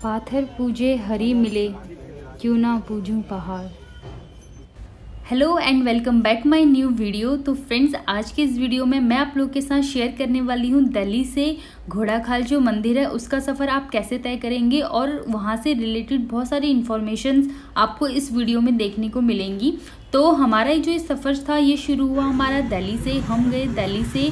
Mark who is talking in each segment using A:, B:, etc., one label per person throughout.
A: पाथर पूजे हरि मिले, क्यों ना पूजूं पहाड़। Hello and welcome back my new video. तो फ्रेंड्स, आज के इस वीडियो में मैं आप लोग के साथ शेयर करने वाली हूँ दिल्ली से घोड़ाखाल जो मंदिर है उसका सफ़र आप कैसे तय करेंगे और वहाँ से रिलेटेड बहुत सारी इन्फॉर्मेशंस आपको इस वीडियो में देखने को मिलेंगी। तो हमारा जो ये सफ़र था ये शुरू हुआ हमारा दिल्ली से। हम गए दिल्ली से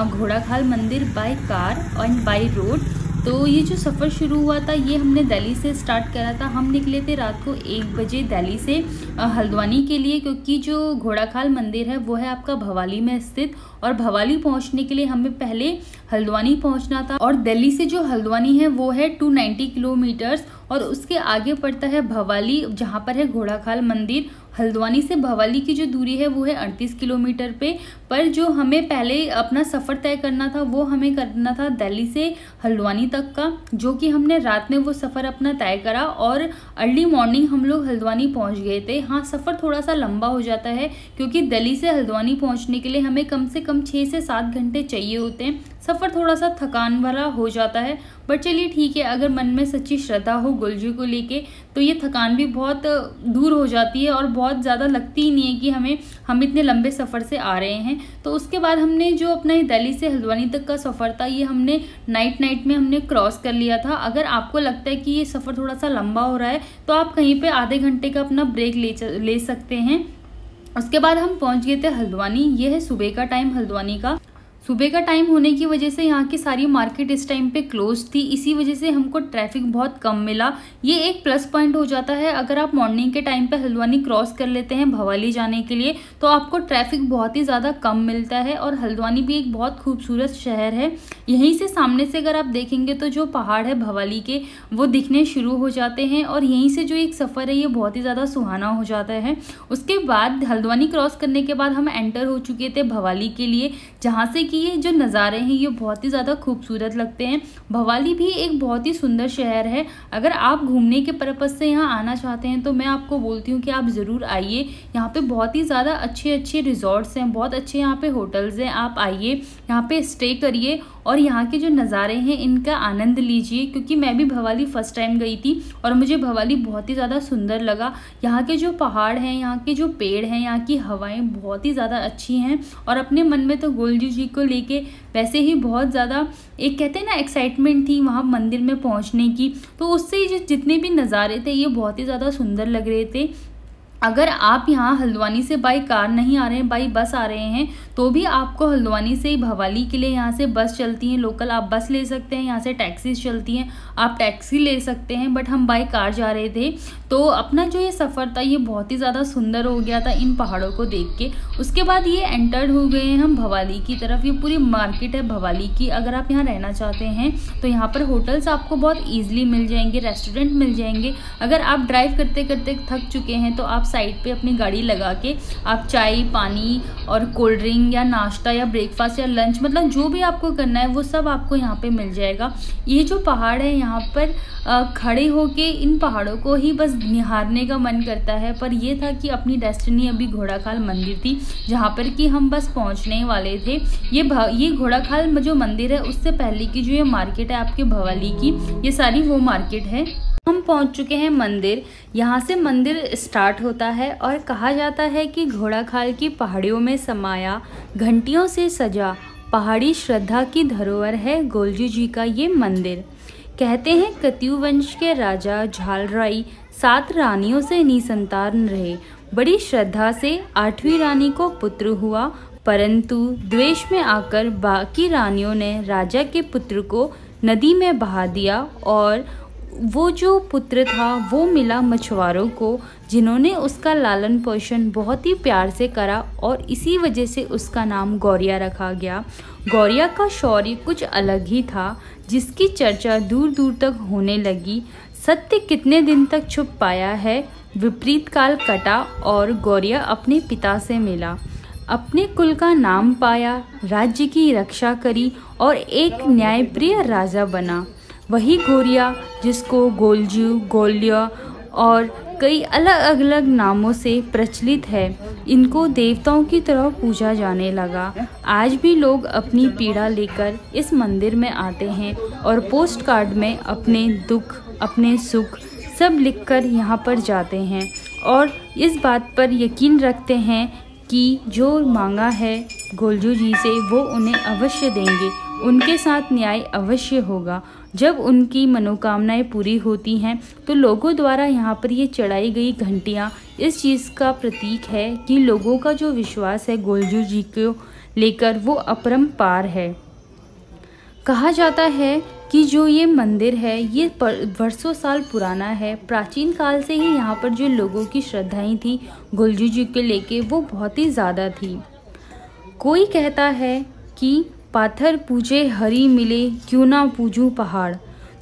A: घोड़ाखाल मंदिर by car and by road. तो ये जो सफ़र शुरू हुआ था ये हमने दिल्ली से स्टार्ट करा था। हम निकले थे रात को 1 बजे दिल्ली से हल्द्वानी के लिए, क्योंकि जो घोड़ाखाल मंदिर है वो है आपका भवाली में स्थित और भवाली पहुंचने के लिए हमें पहले हल्द्वानी पहुंचना था। और दिल्ली से जो हल्द्वानी है वो है 290 किलोमीटर्स और उसके आगे पड़ता है भवाली, जहाँ पर है घोड़ाखाल मंदिर। हल्द्वानी से भवाली की जो दूरी है वो है 38 किलोमीटर पे। पर जो हमें पहले अपना सफ़र तय करना था वो हमें करना था दिल्ली से हल्द्वानी तक का, जो कि हमने रात में वो सफ़र अपना तय करा और अर्ली मॉर्निंग हम लोग हल्द्वानी पहुंच गए थे। हाँ, सफ़र थोड़ा सा लंबा हो जाता है क्योंकि दिल्ली से हल्द्वानी पहुंचने के लिए हमें कम से कम 6 से 7 घंटे चाहिए होते हैं। सफ़र थोड़ा सा थकान वाला हो जाता है, बट चलिए ठीक है, अगर मन में सच्ची श्रद्धा हो गोलजू को लेके तो ये थकान भी बहुत दूर हो जाती है और बहुत ज़्यादा लगती ही नहीं है कि हम इतने लंबे सफ़र से आ रहे हैं। तो उसके बाद हमने जो अपना दिल्ली से हल्द्वानी तक का सफ़र था ये हमने नाइट में हमने क्रॉस कर लिया था। अगर आपको लगता है कि ये सफ़र थोड़ा सा लंबा हो रहा है तो आप कहीं पे आधे घंटे का अपना ब्रेक ले सकते हैं। उसके बाद हम पहुंच गए थे हल्द्वानी। ये है सुबह का टाइम हल्द्वानी का। सुबह का टाइम होने की वजह से यहाँ की सारी मार्केट इस टाइम पे क्लोज थी, इसी वजह से हमको ट्रैफिक बहुत कम मिला। ये एक प्लस पॉइंट हो जाता है। अगर आप मॉर्निंग के टाइम पे हल्द्वानी क्रॉस कर लेते हैं भवाली जाने के लिए तो आपको ट्रैफिक बहुत ही ज़्यादा कम मिलता है। और हल्द्वानी भी एक बहुत खूबसूरत शहर है। यहीं से सामने से अगर आप देखेंगे तो जो पहाड़ है भवाली के वो दिखने शुरू हो जाते हैं और यहीं से जो एक सफ़र है ये बहुत ही ज़्यादा सुहाना हो जाता है। उसके बाद हल्द्वानी क्रॉस करने के बाद हम एंटर हो चुके थे भवाली के लिए, जहाँ से कि ये जो नज़ारे हैं ये बहुत ही ज़्यादा खूबसूरत लगते हैं। भवाली भी एक बहुत ही सुंदर शहर है। अगर आप घूमने के पर्पज़ से यहाँ आना चाहते हैं तो मैं आपको बोलती हूँ कि आप ज़रूर आइए। यहाँ पे बहुत ही ज़्यादा अच्छे रिजॉर्ट्स हैं, बहुत अच्छे यहाँ पे होटल्स हैं। आप आइए, यहाँ पे स्टे करिए और यहाँ के जो नज़ारे हैं इनका आनंद लीजिए, क्योंकि मैं भी भवाली फर्स्ट टाइम गई थी और मुझे भवाली बहुत ही ज़्यादा सुंदर लगा। यहाँ के जो पहाड़ हैं, यहाँ के जो पेड़ हैं, यहाँ की हवाएं बहुत ही ज़्यादा अच्छी हैं। और अपने मन में तो गोलजू जी को लेके वैसे ही बहुत ज़्यादा एक कहते हैं ना एक्साइटमेंट थी वहाँ मंदिर में पहुँचने की। तो उससे जितने भी नज़ारे थे ये बहुत ही ज़्यादा सुंदर लग रहे थे। अगर आप यहाँ हल्द्वानी से बाई कार नहीं आ रहे हैं, बाई बस आ रहे हैं, तो भी आपको हल्द्वानी से ही भवाली के लिए यहाँ से बस चलती हैं लोकल, आप बस ले सकते हैं। यहाँ से टैक्सीज चलती हैं, आप टैक्सी ले सकते हैं। बट हम बाई कार जा रहे थे तो अपना जो ये सफ़र था ये बहुत ही ज़्यादा सुंदर हो गया था इन पहाड़ों को देख के। उसके बाद ये एंटर्ड हो गए हैं हम भवाली की तरफ। ये पूरी मार्केट है भवाली की। अगर आप यहाँ रहना चाहते हैं तो यहाँ पर होटल्स आपको बहुत ईजिली मिल जाएंगे, रेस्टोरेंट मिल जाएंगे। अगर आप ड्राइव करते करते थक चुके हैं तो आप साइड पे अपनी गाड़ी लगा के आप चाय, पानी और कोल्ड ड्रिंक या नाश्ता या ब्रेकफास्ट या लंच, मतलब जो भी आपको करना है वो सब आपको यहाँ पे मिल जाएगा। ये जो पहाड़ है यहाँ पर खड़े होके इन पहाड़ों को ही बस निहारने का मन करता है। पर ये था कि अपनी डेस्टिनी अभी घोड़ाखाल मंदिर थी, जहाँ पर कि हम बस पहुँचने वाले थे। ये घोड़ाखाल जो मंदिर है उससे पहले की जो ये मार्केट है आपके भवाली की, ये सारी वो मार्केट है। हम पहुंच चुके हैं मंदिर। यहाँ से मंदिर स्टार्ट होता है और कहा जाता है कि घोड़ाखाल की पहाड़ियों में समाया, घंटियों से सजा, पहाड़ी श्रद्धा की धरोहर है गोलजू जी का ये मंदिर। कहते हैं कत्यु वंश के राजा झालराई 7 रानियों से निसंतान रहे। बड़ी श्रद्धा से 8वीं रानी को पुत्र हुआ, परंतु द्वेष में आकर बाकी रानियों ने राजा के पुत्र को नदी में बहा दिया और वो जो पुत्र था वो मिला मछुआरों को, जिन्होंने उसका लालन पोषण बहुत ही प्यार से करा और इसी वजह से उसका नाम गौरिया रखा गया। गौरिया का शौर्य कुछ अलग ही था, जिसकी चर्चा दूर दूर तक होने लगी। सत्य कितने दिन तक छुप पाया है। विपरीत काल कटा और गौरिया अपने पिता से मिला, अपने कुल का नाम पाया, राज्य की रक्षा करी और एक न्यायप्रिय राजा बना। वही गौरिया जिसको गोलजू, गोल्या और कई अलग अलग नामों से प्रचलित है, इनको देवताओं की तरह पूजा जाने लगा। आज भी लोग अपनी पीड़ा लेकर इस मंदिर में आते हैं और पोस्ट कार्ड में अपने दुख, अपने सुख सब लिखकर यहाँ पर जाते हैं और इस बात पर यकीन रखते हैं कि जो मांगा है गोलजू जी से वो उन्हें अवश्य देंगे, उनके साथ न्याय अवश्य होगा। जब उनकी मनोकामनाएं पूरी होती हैं तो लोगों द्वारा यहाँ पर ये चढ़ाई गई घंटियाँ इस चीज़ का प्रतीक है कि लोगों का जो विश्वास है गोलजू जी को लेकर वो अपरंपार है। कहा जाता है कि जो ये मंदिर है ये वर्षों साल पुराना है। प्राचीन काल से ही यहाँ पर जो लोगों की श्रद्धाएं थी गोलजू जी को लेके वो बहुत ही ज़्यादा थी। कोई कहता है कि पाथर पूजे हरि मिले, क्यों ना पूजूं पहाड़।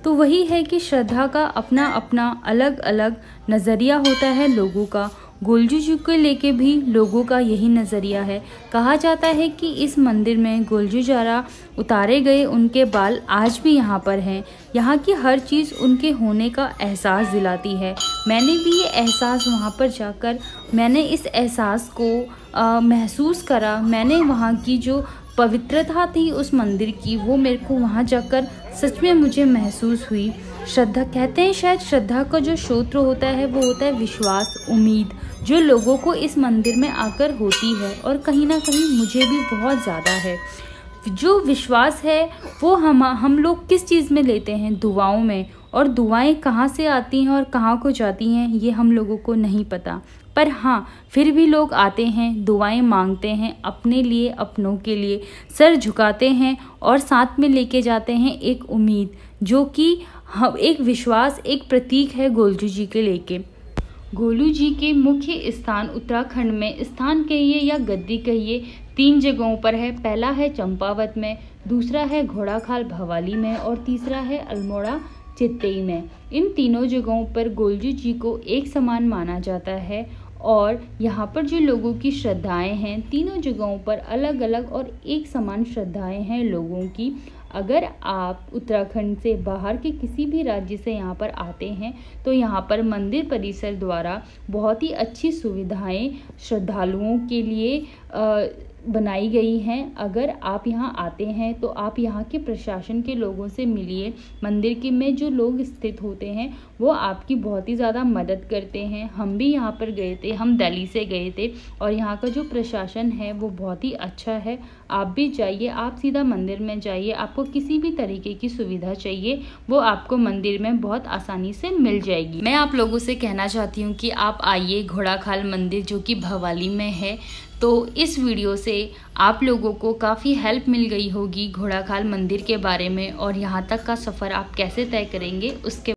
A: तो वही है कि श्रद्धा का अपना अपना अलग अलग नज़रिया होता है लोगों का। गोलजू जी को लेके भी लोगों का यही नज़रिया है। कहा जाता है कि इस मंदिर में गोलजू द्वारा उतारे गए उनके बाल आज भी यहाँ पर हैं। यहाँ की हर चीज़ उनके होने का एहसास दिलाती है। मैंने भी ये एहसास वहाँ पर जाकर मैंने इस एहसास को महसूस करा। मैंने वहाँ की जो पवित्रता थी उस मंदिर की वो मेरे को वहाँ जाकर सच में मुझे महसूस हुई। श्रद्धा कहते हैं शायद श्रद्धा का जो स्रोत होता है वो होता है विश्वास, उम्मीद, जो लोगों को इस मंदिर में आकर होती है और कहीं ना कहीं मुझे भी बहुत ज़्यादा है। जो विश्वास है वो हम लोग किस चीज़ में लेते हैं, दुआओं में। और दुआएं कहाँ से आती हैं और कहाँ को जाती हैं ये हम लोगों को नहीं पता, पर हाँ फिर भी लोग आते हैं, दुआएं मांगते हैं अपने लिए, अपनों के लिए सर झुकाते हैं और साथ में लेके जाते हैं एक उम्मीद, जो कि एक विश्वास, एक प्रतीक है गोलजू जी के लेके। गोलू जी के मुख्य स्थान उत्तराखंड में स्थान कहिए या गद्दी कहिए 3 जगहों पर है। पहला है चंपावत में, दूसरा है घोड़ाखाल भवाली में और तीसरा है अल्मोड़ा चित्तई में। इन तीनों जगहों पर गोलजू जी को एक समान माना जाता है और यहाँ पर जो लोगों की श्रद्धाएं हैं तीनों जगहों पर अलग अलग और एक समान श्रद्धाएं हैं लोगों की। अगर आप उत्तराखंड से बाहर के किसी भी राज्य से यहाँ पर आते हैं तो यहाँ पर मंदिर परिसर द्वारा बहुत ही अच्छी सुविधाएं श्रद्धालुओं के लिए बनाई गई हैं। अगर आप यहाँ आते हैं तो आप यहाँ के प्रशासन के लोगों से मिलिए। मंदिर के में जो लोग स्थित होते हैं वो आपकी बहुत ही ज़्यादा मदद करते हैं। हम भी यहाँ पर गए थे, हम दिल्ली से गए थे और यहाँ का जो प्रशासन है वो बहुत ही अच्छा है। आप भी जाइए, आप सीधा मंदिर में जाइए, आपको किसी भी तरीके की सुविधा चाहिए वो आपको मंदिर में बहुत आसानी से मिल जाएगी। मैं आप लोगों से कहना चाहती हूँ कि आप आइए घोड़ाखाल मंदिर जो कि भवाली में है। तो इस वीडियो से आप लोगों को काफ़ी हेल्प मिल गई होगी घोड़ाखाल मंदिर के बारे में और यहाँ तक का सफ़र आप कैसे तय करेंगे उसके